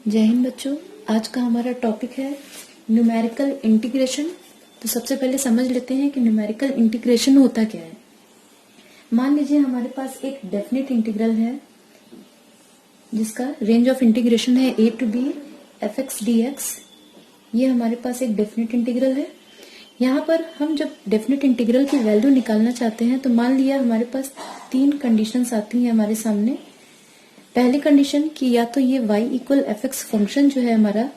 जय हिंद बच्चों। आज का हमारा टॉपिक है न्यूमेरिकल इंटीग्रेशन। तो सबसे पहले समझ लेते हैं कि न्यूमेरिकल इंटीग्रेशन होता क्या है। मान लीजिए हमारे पास एक डेफिनेट इंटीग्रल है जिसका रेंज ऑफ इंटीग्रेशन है a to b fx dx। ये हमारे पास एक डेफिनेट इंटीग्रल है। यहाँ पर हम जब डेफिनेट इंटीग्रल की वैल्यू निकालना चाहते हैं तो मान लिया हमारे पास तीन कंडीशंस आती हैं हमारे सामने। पहली कंडीशन कि या तो ये y equal F x function जो है हमारा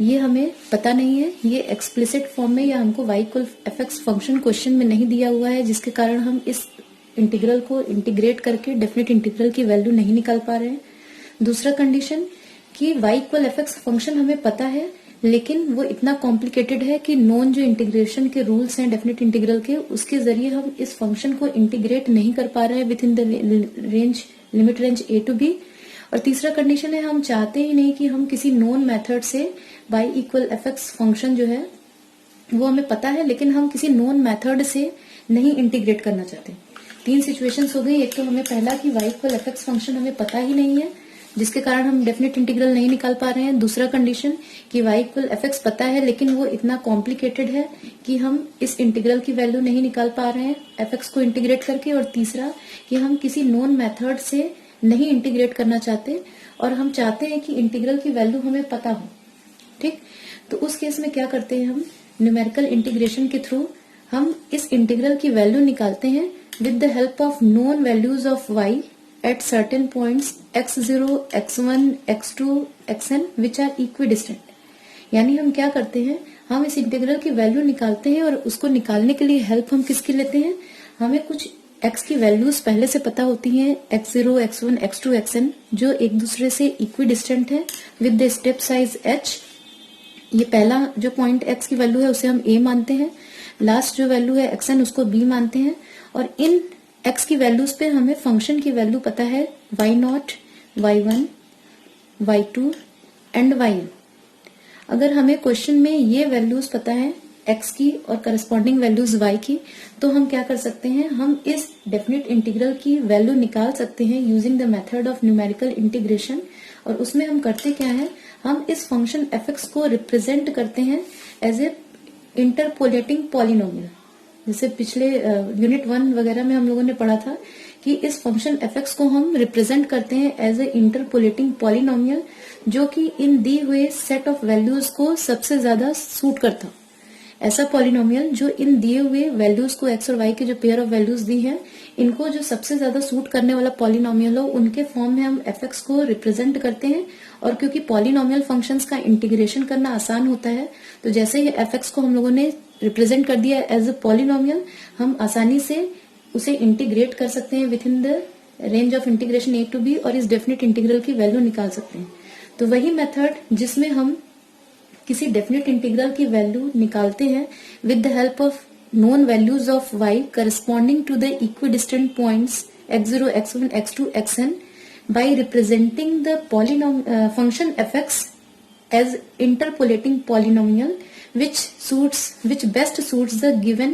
ये हमें पता नहीं है, ये एक्सप्लिसिट फॉर्म में या हमको y equal F x function question में नहीं दिया हुआ है, जिसके कारण हम इस इंटीग्रल को इंटीग्रेट करके डेफिनेट इंटीग्रल की वैल्यू नहीं निकाल पा रहे हैं। दूसरा कंडीशन कि y equal F x function हमें पता है लेकिन वो इतना कॉम्प्लिकेटेड है कि नॉन जो इंटीग्रेशन के रूल्स हैं डेफिनेट इंटीग्रल के, उसके जरिए हम इस फंक्शन को इंटीग्रेट नहीं कर पा रहे हैं with in the range limit range a to b। और तीसरा कंडीशन है हम चाहते ही नहीं कि हम किसी नोन मेथड से y equal F x function जो है वो हमें पता है लेकिन हम किसी नोन मेथड से नहीं इंटीग्रेट करना चाहते। तीन सिचुएशंस हो गई। एक तो हमें पहला कि y equal F x function हमें पता ही नहीं है जिसके कारण हम डेफिनेट इंटीग्रल नहीं निकाल पा रहे हैं। दूसरा कंडीशन कि y इक्वल एफ एक्स पता है लेकिन वो इतना कॉम्प्लिकेटेड है कि हम इस इंटीग्रल की वैल्यू नहीं निकाल पा रहे हैं एफ एक्स को इंटीग्रेट करके। और तीसरा कि हम किसी नोन मेथड से नहीं इंटीग्रेट करना चाहते और हम चाहते हैं कि इंटीग्रल की वैल्यू हमें पता हो। ठीक, तो उस केस में क्या करते हैं हम न्यूमेरिकल इंटीग्रेशन के थ्रू हम इस इंटीग्रल की वैल्यू निकालते हैं with the help of known values of y at certain points x0, x1, x2, xn which are equidistant. यानी हम क्या करते हैं, हम इस इंटीग्रल की वैल्यू निकालते हैं और उसको निकालने के लिए हेल्प हम किसकी लेते हैं, हमें कुछ x की वैल्यूज पहले से पता होती हैं x0, x1, x2, xn जो एक दूसरे से इक्विडिस्टेंट है with the step size h। ये पहला जो पॉइंट x की वैल्यू है उसे हम a मानते हैं, लास्ट जो वैल्यू है xn उसको b मानते हैं और इन x की वैल्यूज पे हमें फंक्शन की वैल्यू पता है y0, y1, y2 and yn। अगर हमें क्वेश्चन में ये वैल्यूज पता है x की और करस्पॉन्डिंग वैल्यूज y की, तो हम क्या कर सकते हैं, हम इस डेफिनेट इंटीग्रल की वैल्यू निकाल सकते हैं using the method of numerical integration. और उसमें हम करते क्या है, हम इस फंक्शन f(x) को रिप्रेजेंट करते हैं एज ए इंटरपोलेटिंग पॉलिनोमियल। जैसे पिछले यूनिट 1 वगैरह में हम लोगों ने पढ़ा था कि इस फंक्शन f(x) को हम रिप्रेजेंट करते हैं एज ए इंटरपोलेटिंग पॉलिनोमियल जो कि इन दी हुए सेट ऑफ वैल्यूज को सबसे ज्यादा सूट करता हो। ऐसा पॉलिनोमियल जो इन दिए हुए वैल्यूज को x और y के जो पेयर ऑफ वैल्यूज दी हैं इनको जो सबसे ज्यादा सूट करने वाला पॉलिनोमियल हो उनके फॉर्म में हम f(x) को रिप्रेजेंट करते हैं। और क्योंकि पॉलिनोमियल फंक्शंस का इंटीग्रेशन करना आसान होता है तो जैसे ही f(x) को हम लोगों ने रिप्रेजेंट कर दिया एज ए पॉलिनोमियल, हम आसानी से उसे इंटीग्रेट कर सकते हैं with in the range of integration a to b और इस डेफिनेट इंटीग्रल की वैल्यू निकाल सकते हैं। तो वही मेथड जिसमें हम किसी डेफिनेट इंटीग्रल की वैल्यू निकालते हैं with the help of known values of y corresponding to the equidistant points x0, x1, x2, xn by representing the function f(x) as interpolating polynomial which best suits the given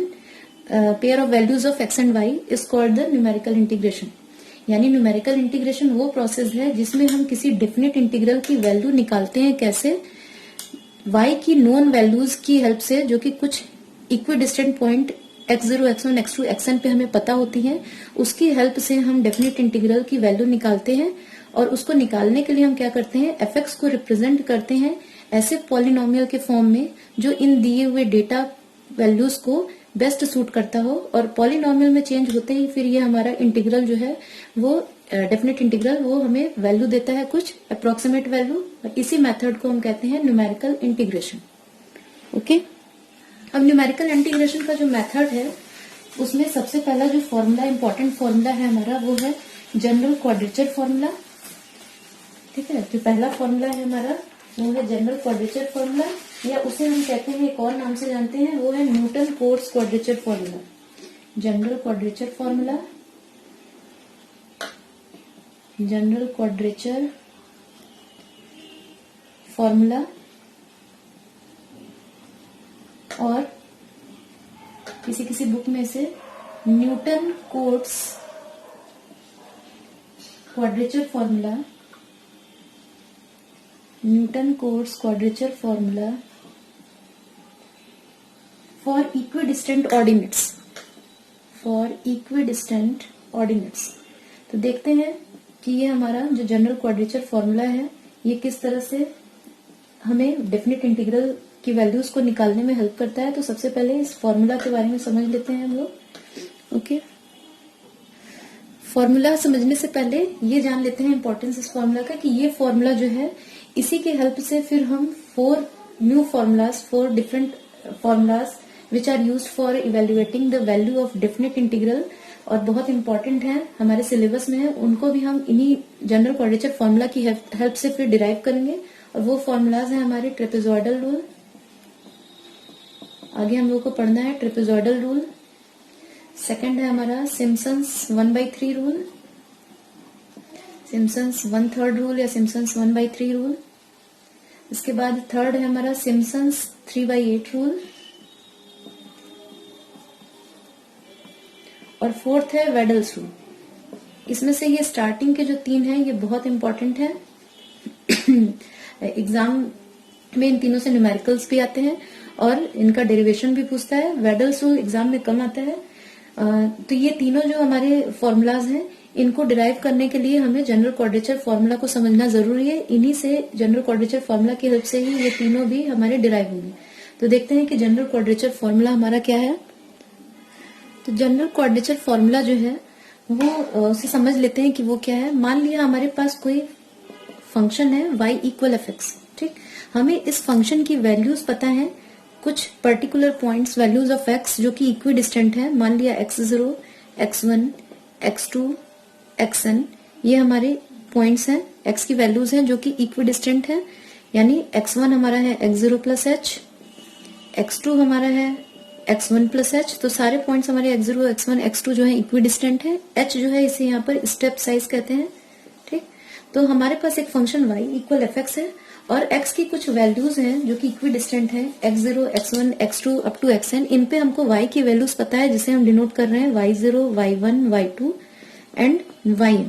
pair of values of x and y is called the numerical integration। यानी numerical integration वो process है जिसमें हम किसी definite integral की value निकालते हैं। कैसे, y की नोन वैल्यूज की हेल्प से जो कि कुछ equidistant point x0, x1, x2, xn पे हमें पता होती हैं, उसकी हेल्प से हम डेफिनेट इंटीग्रल की वैल्यू निकालते हैं। और उसको निकालने के लिए हम क्या करते हैं, f(x) को रिप्रेजेंट करते हैं ऐसे पॉलिनोमियल के फॉर्म में जो इन दिए हुए डेटा वैल्यूज को बेस्ट सूट करता हो। और पॉलिनोमियल में चेंज होते ही फिर ये हमारा इंटीग्रल जो है वो डेफिनेट इंटीग्रल वो हमें वैल्यू देता है कुछ अप्रोक्सीमेट वैल्यू। और इसी मेथड को हम कहते हैं न्यूमेरिकल इंटीग्रेशन। ओके, अब न्यूमेरिकल इंटीग्रेशन का जो मेथड है उसमें सबसे पहला जो फॉर्मूला इंपॉर्टेंट फॉर्मूला है हमारा वो है जनरल क्वाड्रेचर फॉर्मूला। ठीक है, जो पहला फॉर्मूला है हमारा वो है जनरल क्वाड्रेचर फॉर्मूला, या उसे हम कहते हैं एक और नाम से जानते हैं वो है Newton Cotes quadrature formula. General quadrature formula, general quadrature formula. और किसी किसी बुक में से Newton Cotes quadrature formula Newton Cotes quadrature formula for equidistant ordinates, for equidistant ordinates. तो देखते हैं कि ये हमारा जो जनरल क्वाड्रेचर फॉर्मूला है ये किस तरह से हमें डेफिनेट इंटीग्रल की वैल्यूज को निकालने में हेल्प करता है। तो सबसे पहले इस फॉर्मूला के बारे में समझ लेते हैं हम लोग। ओके, फॉर्मूला समझने से पहले ये जान लेते हैं इंपॉर्टेंस इस फॉर्मूला का कि ये फॉर्मूला जो है इसी के हेल्प से फिर हम 4 new formulas, 4 different formulas which are used for evaluating the value of definite integral और बहुत इंपॉर्टेंट है, हमारे सिलेबस में है, उनको भी हम इन्हीं जनरल क्वाड्रेचर फॉर्मूला की हेल्प से फिर डिराइव करेंगे। और वो फॉर्मूलाज है हमारे ट्रेपेजॉइडल रूल, आगे हम लोग को पढ़ना है ट्रेपेजॉइडल रूल। सेकंड है हमारा सिम्पसन्स 1/3 रूल, सिम्पसन्स 1/3 रूल या सिम्पसन्स 1/3 रूल। इसके बाद थर्ड है हमारा सिम्पसन्स 3/8 रूल और फोर्थ है वेडल्स रूल। इसमें से ये स्टार्टिंग के जो 3 हैं ये बहुत इंपॉर्टेंट है। एग्जाम में इन तीनों से न्यूमेरिकल्स भी आते हैं और इनका डेरिवेशन भी पूछता है। वेडल्स रूल एग्जाम में कम आता है। तो ये तीनों जो हमारे फॉर्मूलाज हैं इनको डिराइव करने के लिए हमें जनरल क्वाड्रेचर फॉर्मूला को समझना जरूरी है। इन्हीं से जनरल क्वाड्रेचर फॉर्मूला की हेल्प से ही ये तीनों भी हमारे डिराइव होंगे। तो देखते हैं कि जनरल क्वाड्रेचर फॉर्मूला हमारा क्या है। तो जनरल क्वाड्रेचर फॉर्मूला जो है वो उसे समझ लेते हैं कि वो क्या है। मान लिया हमारे पास कोई फंक्शन है y = fx, ठीक। हमें इस फंक्शन की वैल्यूज पता है, कुछ particular points values of x जो कि इक्विडिस्टेंट है। मान लिया x0, x1, x2, xn, ये हमारे पॉइंट्स हैं, x की वैल्यूज हैं जो कि इक्विडिस्टेंट है। यानी x1 हमारा है x0 + h, x2 हमारा है x1 + h। तो सारे पॉइंट्स हमारे x0, x1, x2 जो है इक्विडिस्टेंट है। h जो है इसे यहाँ पर स्टेप साइज कहते हैं, ठीक। तो हमारे पास एक फंक्शन y = fx है और x की कुछ वैल्यूज हैं जो कि इक्विडिस्टेंट है, x0, x1, x2 up to xn। इन पे हमको y की वैल्यूज पता है जिसे हम डिनोट कर रहे हैं y0, y1, y2 and yn,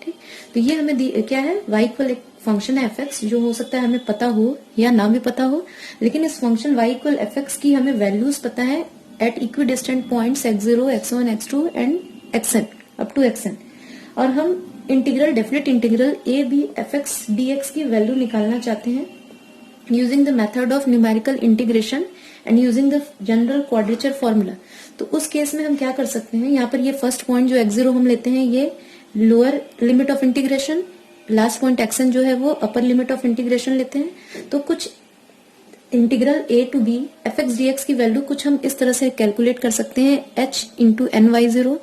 ठीक। तो ये हमें क्या है, y इक्वल एक फंक्शन है fx जो हो सकता है हमें पता हो या ना भी पता हो, लेकिन इस फंक्शन y = fx की हमें वैल्यूज पता है at equidistant points x0, x1, x2 and xn up to xn। और हम integral, definite integral a b fx dx की वैल्यू निकालना चाहते हैं using the method of numerical integration and using the general quadrature formula. तो उस केस में हम क्या कर सकते हैं, यहाँ पर ये फर्स्ट पॉइंट जो x0 हम लेते हैं ये lower limit of integration, last point xn जो है वो अपर लिमिट ऑफ इंटीग्रेशन लेते हैं। तो कुछ integral a to b fx dx की वैल्यू कुछ हम इस तरह से कैलकुलेट कर सकते हैं, h × ny0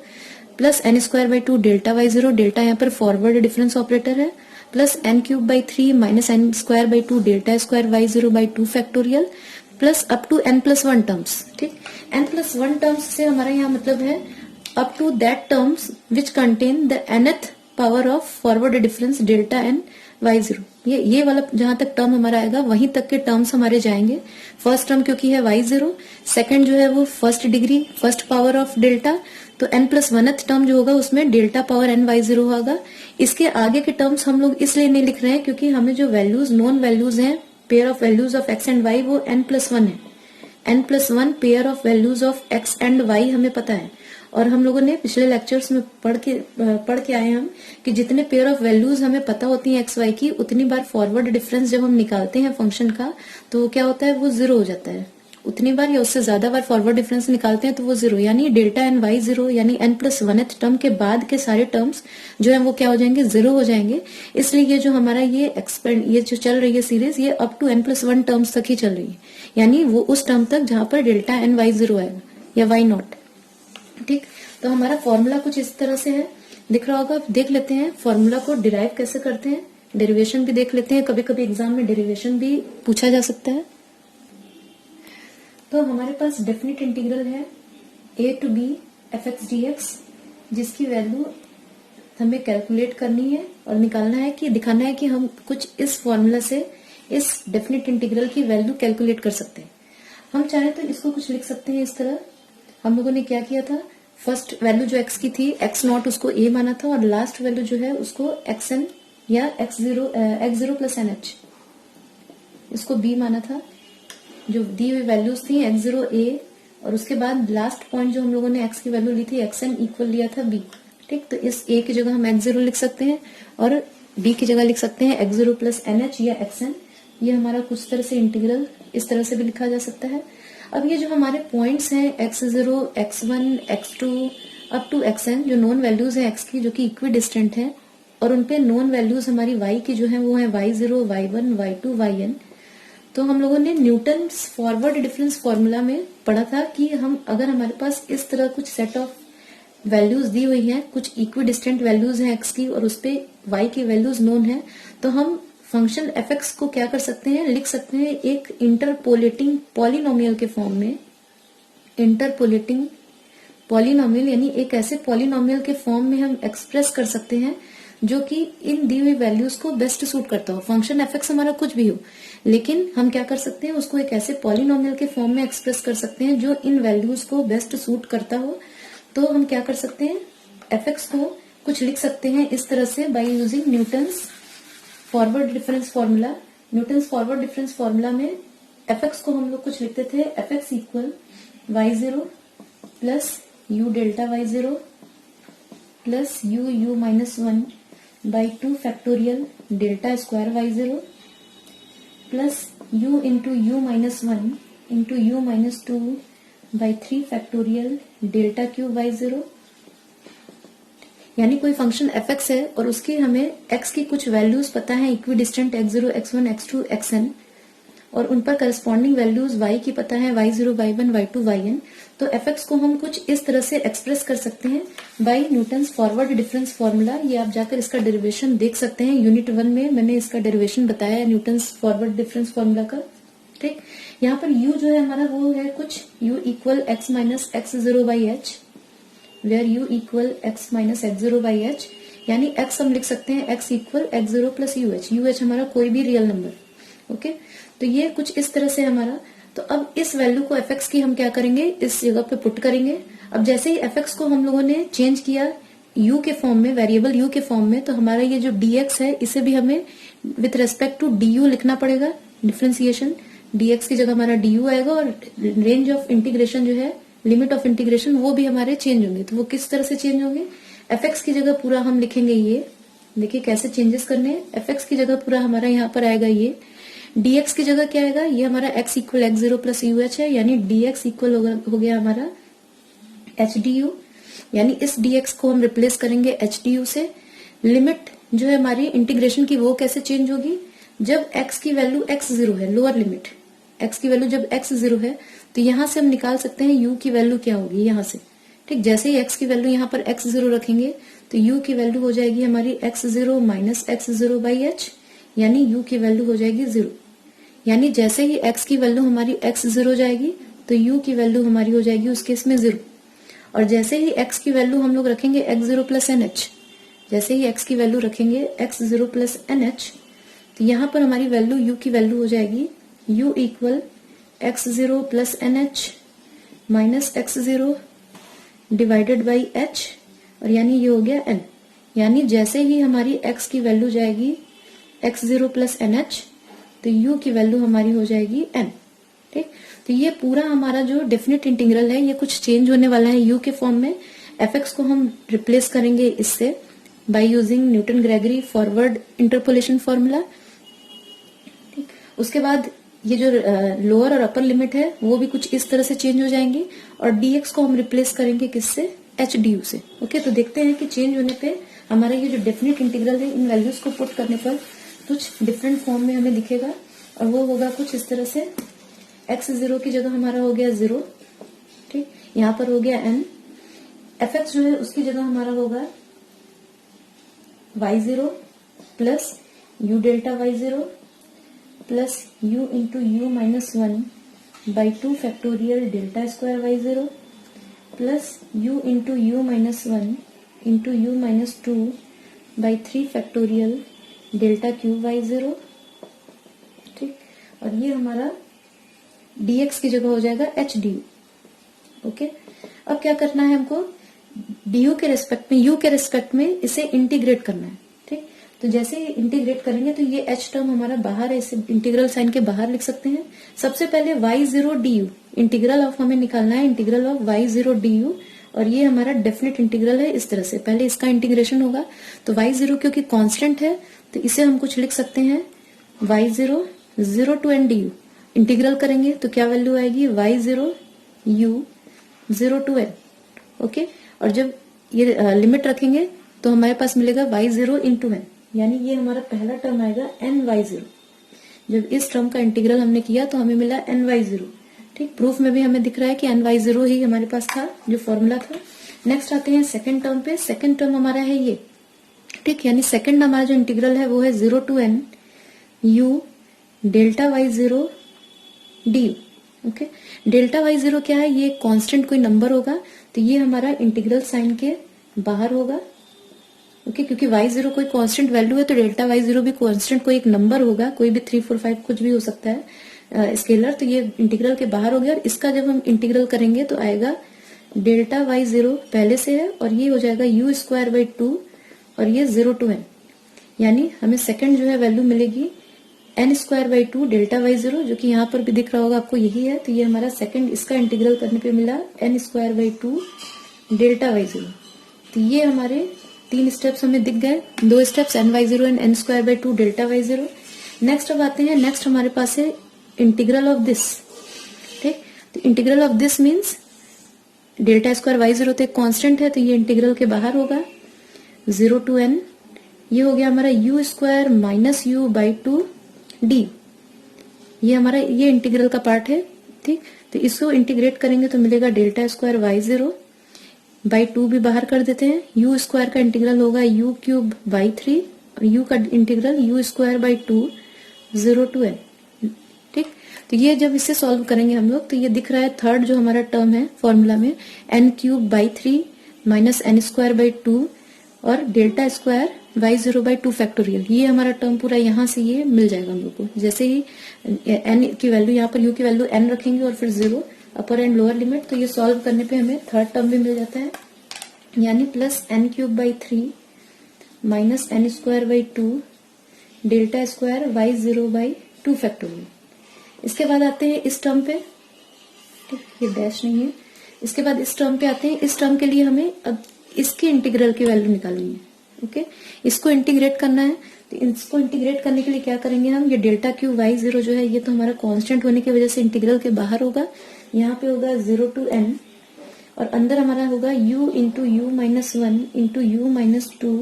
plus n² / 2 delta y0, delta यहाँ पर फॉरवर्ड डिफरेंस ऑपरेटर है, plus n³ / 3 minus n² / 2 delta square y0/2 factorial plus up to n+1 terms, ठीक। n+1 टर्म्स से हमारा यहाँ मतलब है up to that terms which contain the nth power of forward difference delta n y0। ये वाला जहां तक टर्म हमारा आएगा वहीं तक के टर्म्स हमारे जाएंगे। फर्स्ट टर्म क्योंकि है y0, सेकंड जो है वो first degree, first power of delta, तो n+1th टर्म जो होगा उसमें डेल्टा पावर n y0 होगा। इसके आगे के टर्म्स हम लोग इसलिए नहीं लिख रहे हैं क्योंकि हमें जो वैल्यूज, नॉन वैल्यूज हैं, pair of values of x and y वो n+1 है। n+1 pair of values of x and y हमें पता है और हम लोगों ने पिछले लेक्चर्स में पढ़ के आए हम कि जितने पेयर ऑफ वैल्यूज हमें पता होती हैं x y की, उतनी बार फॉरवर्ड डिफरेंस जब हम निकालते हैं फंक्शन का तो क्या होता है, वो 0 हो जाता है। उतनी बार या उससे ज्यादा बार फॉरवर्ड डिफरेंस निकालते हैं तो वो 0, यानी डेल्टा n y0 यानी n+1th टर्म के बाद के सारे टर्म्स जो है वो क्या हो जाएंगे, 0 हो जाएंगे। इसलिए ये जो हमारा ये जो चल रही है सीरीज, ये अप टू n+1 टर्म्स तक ही चल रही है, यानी वो उस टर्म तक जहां पर डेल्टा n y0 आएगा या y0, ठीक। तो हमारा फॉर्मूला कुछ इस तरह से है, दिख रहा होगा। देख लेते हैं फॉर्मूला को डिराइव कैसे करते हैं, डेरिवेशन भी देख लेते हैं। कभी कभी एग्जाम में डेरिवेशन भी पूछा जा सकता है। तो हमारे पास डेफिनेट इंटीग्रल है a to b fx dx, जिसकी वैल्यू हमें कैलकुलेट करनी है और निकालना है कि दिखाना है कि हम कुछ इस फॉर्मूला से इस डेफिनेट इंटीग्रल की वैल्यू कैलकुलेट कर सकते हैं। हम चाहे तो इसको कुछ लिख सकते हैं इस तरह। हम लोगों ने क्या किया था, फर्स्ट वैल्यू जो x की थी x0 उसको a माना था और लास्ट वैल्यू जो है उसको xn या x0 + nh इसको b माना था, जो दी हुई वैल्यूज थी x0 a, और उसके बाद लास्ट पॉइंट जो हम लोगों ने x की वैल्यू ली थी xn इक्वल लिया था b। ठीक, तो इस a की जगह हम x0 लिख सकते हैं और b की जगह लिख सकते हैं x0 प्लस nh या xn। ये हमारा कुछ तरह से इंटीग्रल इस तरह से भी लिखा जा सकता है। अब ये जो हमारे पॉइंट्स हैं x0, x1, x2 up to xn, जो नॉन वैल्यूज है x की जो कि इक्विडिस्टेंट है, और उनपे नॉन वैल्यूज हमारी y की जो है वो है y0, y1, y2, yn। तो हम लोगों ने न्यूटन फॉरवर्ड डिफरेंस फॉर्मूला में पढ़ा था कि हम अगर हमारे पास इस तरह कुछ सेट ऑफ वैल्यूज दी हुई हैं, कुछ इक्विडिस्टेंट वैल्यूज हैं x की और उसपे y की वैल्यूज नोन है, तो हम फंक्शन fx को क्या कर सकते हैं, लिख सकते हैं एक इंटरपोलेटिंग पॉलिनोमियल के फॉर्म में। इंटरपोलेटिंग पॉलिनोमियल यानी एक ऐसे पॉलिनोमियल के फॉर्म में हम एक्सप्रेस कर सकते हैं जो कि इन दी हुई वैल्यूज को बेस्ट सूट करता हो। फंक्शन fx हमारा कुछ भी हो, लेकिन हम क्या कर सकते हैं, उसको एक ऐसे पॉलिनोमियल के फॉर्म में एक्सप्रेस कर सकते हैं जो इन वैल्यूज को बेस्ट सूट करता हो। तो हम क्या कर सकते हैं, fx को कुछ लिख सकते हैं इस तरह से by using Newton's forward difference formula. Newton's forward difference formula में fx को हम लोग कुछ लिखते थे fx equal y0 plus u delta y0 plus u minus 1 by 2 factorial delta square y0 plus u into u minus 1 into u minus 2 by 3 factorial delta cube y0। यानी कोई function fx है और उसकी हमें x की कुछ values पता है, equidistant x0, x1, x2, xn, और उन पर करस्पॉन्डिंग वैल्यूज y की पता है y0, y1, y2, yn। तो fx को हम कुछ इस तरह से एक्सप्रेस कर सकते हैं by Newton's forward difference formula. ये आप जाकर इसका डेरिवेशन देख सकते हैं, यूनिट 1 में मैंने इसका डेरिवेशन बताया है न्यूटन्स फॉरवर्ड डिफरेंस फॉर्मूला का। ठीक, यहाँ पर u जो है हमारा वो है कुछ u equal x minus x0 by h, where u equal x minus x0 by h, यानी x हम लिख सकते हैं x equal x0 plus UH हमारा कोई भी रियल नंबर। ओके, तो ये कुछ इस तरह से हमारा। तो अब इस वैल्यू को fx की हम क्या करेंगे, इस जगह पे पुट करेंगे। अब जैसे ही fx को हम लोगों ने चेंज किया u के फॉर्म में, वेरिएबल u के फॉर्म में, तो हमारा ये जो dx है इसे भी हमें विथ रेस्पेक्ट टू du लिखना पड़ेगा, डिफरेंशिएशन। dx की जगह हमारा du आएगा और रेंज ऑफ इंटीग्रेशन जो है, लिमिट ऑफ इंटीग्रेशन, वो भी हमारे चेंज होंगे। तो वो किस तरह से चेंज होंगे, fx की जगह पूरा हम लिखेंगे ये, देखिए कैसे चेंजेस करने हैं। fx की जगह पूरा हमारा यहाँ पर आएगा ये, dx की जगह क्या आएगा, ये हमारा x equal x0 plus UH है, यानी dx इक्वल हो गया हमारा h du, यानी इस dx को हम रिप्लेस करेंगे h du से। लिमिट जो है हमारी इंटीग्रेशन की वो कैसे चेंज होगी, जब x की वैल्यू x0 है, लोअर लिमिट x की वैल्यू जब x0 है, तो यहां से हम निकाल सकते हैं u की वैल्यू क्या होगी यहाँ से। ठीक, जैसे ही x की वैल्यू यहाँ पर x0 रखेंगे तो u की वैल्यू हो जाएगी हमारी x0 minus x0 by h, यानी u की वैल्यू हो जाएगी 0। यानी जैसे ही x की वैल्यू हमारी x0 जाएगी तो u की वैल्यू हमारी हो जाएगी उस केस में 0। और जैसे ही x की वैल्यू हम लोग रखेंगे x0 प्लस nh, जैसे ही x की वैल्यू रखेंगे x0 प्लस nh, तो यहाँ पर हमारी वैल्यू u की वैल्यू हो जाएगी u equal x0 plus nh minus x0 divided by h, और यानी ये हो गया n। यानी जैसे ही हमारी x की वैल्यू जाएगी x0 प्लस nh, तो u की वैल्यू हमारी हो जाएगी n। ठीक, तो ये पूरा हमारा जो डेफिनेट इंटीग्रल है ये कुछ चेंज होने वाला है u के फॉर्म में। fx को हम रिप्लेस करेंगे इससे by using Newton Gregory forward interpolation formula. ठीक, उसके बाद ये जो लोअर और अपर लिमिट है वो भी कुछ इस तरह से चेंज हो जाएंगी, और dx को हम रिप्लेस करेंगे किससे, h du से। ओके, तो देखते हैं कि चेंज होने पे हमारा ये जो डेफिनेट इंटीग्रल है इन वैल्यूज को पुट करने पर कुछ डिफरेंट फॉर्म में हमें दिखेगा, और वो होगा कुछ इस तरह से। x0 की जगह हमारा हो गया 0, ठीक, यहाँ पर हो गया n। fx जो है उसकी जगह हमारा होगा y0 plus u delta y0 plus u into u minus 1 by 2 factorial delta square y0 plus u into u minus 1 into u minus 2 by 3 factorial delta cube y0। ठीक, और ये हमारा dx की जगह हो जाएगा h du। ओके, अब क्या करना है हमको, du के रेस्पेक्ट में, u के रेस्पेक्ट में इसे इंटीग्रेट करना है। ठीक, तो जैसे इंटीग्रेट करेंगे तो ये h टर्म हमारा बाहर है, इसे इंटीग्रल साइन के बाहर लिख सकते हैं। सबसे पहले y0 du, इंटीग्रल ऑफ हमें निकालना है, इंटीग्रल ऑफ y0 du, और ये हमारा डेफिनेट इंटीग्रल है। इस तरह से पहले इसका इंटीग्रेशन होगा। तो y0 क्योंकि कांस्टेंट है तो इसे हम कुछ लिख सकते हैं y0 0 to n du। Integral करेंगे तो क्या वैल्यू आएगी y0 u 0 to n। Okay, और जब ये लिमिट रखेंगे तो हमारे पास मिलेगा y0 into n, यानी ये हमारा पहला टर्म आएगा ny0। जब इस टर्म का इंटीग्रल हमने किया तो हमें मिला ny0। ठीक, प्रूफ में भी हमें दिख रहा है कि ny0 ही हमारे पास था जो फॉर्मूला था। नेक्स्ट आते हैं सेकंड टर्म पे। सेकंड टर्म हमारा है ये। ठीक, यानी सेकंड हमारा जो इंटीग्रल है वो है 0 to n u delta y0 du। Okay, delta y0 क्या है? ये कांस्टेंट कोई नंबर होगा तो ये हमारा इंटीग्रल साइन के बाहर होगा। ओके, क्योंकि y0 कोई कांस्टेंट वैल्यू है तो डेल्टा y0 भी कांस्टेंट कोई एक नंबर होगा, कोई भी 3 4 5 कुछ भी हो सकता है स्केलर। तो ये इंटीग्रल के बाहर हो गया और इसका जब हम इंटीग्रल करेंगे तो आएगा डेल्टा y0 पहले से है और ये हो जाएगा u²/2 और ये 0 to n, यानी हमें सेकंड जो है वैल्यू मिलेगी n²/2 डेल्टा y0, जो कि यहाँ पर भी दिख रहा होगा आपको, यही है। तो ये हमारा सेकंड, इसका इंटीग्रल करने पे मिला n²/2 डेल्टा y0। तो ये हमारे 3 स्टेप्स हमें दिख गए, 2 steps ny0 and n²/2 delta y0। Next अब आते हैं, नेक्स्ट हमारे पास है इंटीग्रल ऑफ दिस। ठीक, तो integral of this means delta square y0 तो एक कांस्टेंट है तो ये इंटीग्रल के बाहर होगा 0 to n। ये हो गया हमारा u² - u/2 d, ये हमारा ये इंटीग्रल का पार्ट है। ठीक, तो इसको इंटीग्रेट करेंगे तो मिलेगा डेल्टा स्क्वायर y0/2 भी बाहर कर देते हैं। u² का इंटीग्रल होगा u³/3 और u का इंटीग्रल u²/2 0 to n। ठीक, तो ये जब इसे सॉल्व करेंगे हम लोग तो ये दिख रहा है थर्ड जो हमारा टर्म है फॉर्मूला में n³/3 माइनस n²/2 और डेल्टा स्क्वायर y0/2 फैक्टोरियल, ये हमारा टर्म पूरा यहाँ से ये मिल जाएगा हम लोग को। जैसे ही n की वैल्यू, यहाँ पर u की वैल्यू n रखेंगे और फिर 0 अपर एंड लोअर लिमिट, तो ये सॉल्व करने पे हमें थर्ड टर्म भी मिल जाता है, यानी plus n³/3 minus n²/2 delta square y0/2 factorial. इसके बाद आते हैं इस टर्म पे। ठीक, ये डैश नहीं है। इसके बाद इस टर्म पे आते हैं। इस टर्म के लिए हमें अब इसके इंटीग्रल की वैल्यू निकालनी है। ओके, इसको इंटीग्रेट करना है। तो इसको इंटीग्रेट करने के लिए क्या करेंगे हम, ये डेल्टा क्यूब y0 जो है ये तो हमारा कांस्टेंट होने की वजह से इंटीग्रल के बाहर होगा, यहाँ पे होगा 0 to n और अंदर हमारा होगा u into u minus 1 into u minus 2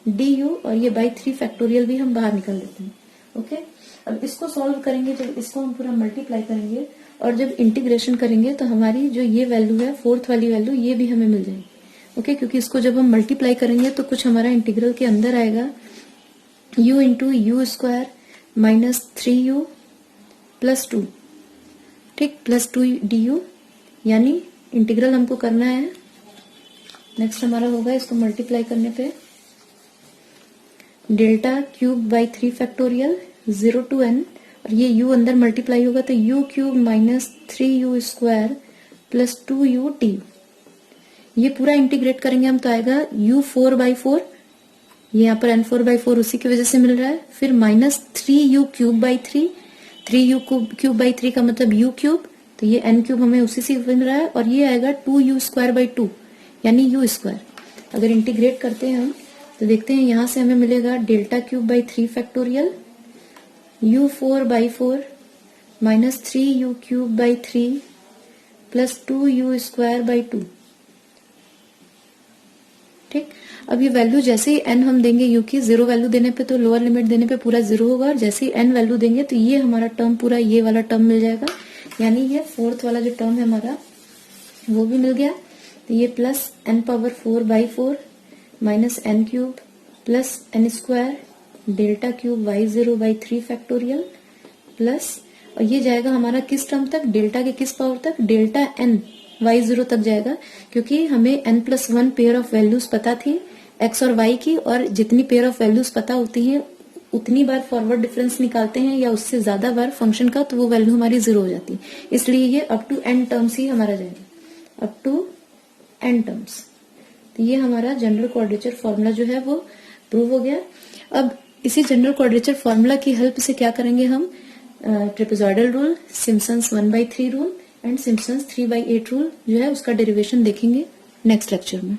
du और ये बाई 3 फैक्टोरियल भी हम बाहर निकाल देते हैं। ओके, अब इसको सॉल्व करेंगे, जब इसको हम पूरा मल्टीप्लाई करेंगे और जब इंटीग्रेशन करेंगे तो हमारी जो ये वैल्यू है फोर्थ वाली वैल्यू ये भी हमें मिल जाएगी। ओके, क्योंकि इसको जब हम मल्टीप्लाई करेंगे तो कुछ हमारा इंटीग्रल के अंदर आएगा u into u² minus 3u plus 2। ठीक, प्लस 2 du, यानी इंटीग्रल हमको करना है। नेक्स्ट हमारा होगा इसको मल्टीप्लाई करने पे delta cube by 3 factorial 0 to n और ये u अंदर मल्टीप्लाई होगा तो u³ minus 3u² plus 2ut। ये पूरा इंटीग्रेट करेंगे हम तो आएगा u4/4, ये यहाँ पर n4/4 उसी की वजह से मिल रहा है। फिर माइनस 3u³/3, 3u³ का मतलब u³, तो ये n³ हमें उसी से मिल रहा है और ये आएगा 2u²/2 यानी u²। अगर इंटीग्रेट करते हैं हम तो देखते हैं यहाँ से हमें मिलेगा delta cube by 3 factorial u4/4 minus 3u³/3 plus 2u²/2। ठीक, अब ये वैल्यू जैसे ही n हम देंगे u की, 0 वैल्यू देने पे तो लोअर लिमिट देने पे पूरा 0 होगा और जैसे ही n वैल्यू देंगे तो ये हमारा टर्म पूरा ये वाला टर्म मिल जाएगा, यानी ये फोर्थ वाला जो टर्म है हमारा वो भी मिल गया। तो ये plus n⁴/4 minus n³ plus n² delta cube y0/3 factorial plus, और ये जाएगा हमारा किस टर्म तक, डेल्टा के किस पावर तक, डेल्टा n y0 तक जाएगा, क्योंकि हमें n+1 पेयर ऑफ वैल्यूज पता थी x और y की, और जितनी पेयर ऑफ वैल्यूज पता होती हैं उतनी बार फॉरवर्ड डिफरेंस निकालते हैं या उससे ज्यादा बार फंक्शन का, तो वो वैल्यू हमारी 0 हो जाती है। इसलिए ये अप टू n टर्म्स ही हमारा जाएगा, अप टू n टर्म्स। तो ये हमारा जनरल क्वाड्रेचर फॉर्मूला जो है वो प्रूव हो गया। अब इसी जनरल क्वाड्रेचर फॉर्मूला की हेल्प से क्या करेंगे हम, trapezoidal rule, Simpson's 1/3 rule and Simpson's 3/8 rule जो है उसका डेरिवेशन देखेंगे नेक्स्ट लेक्चर में।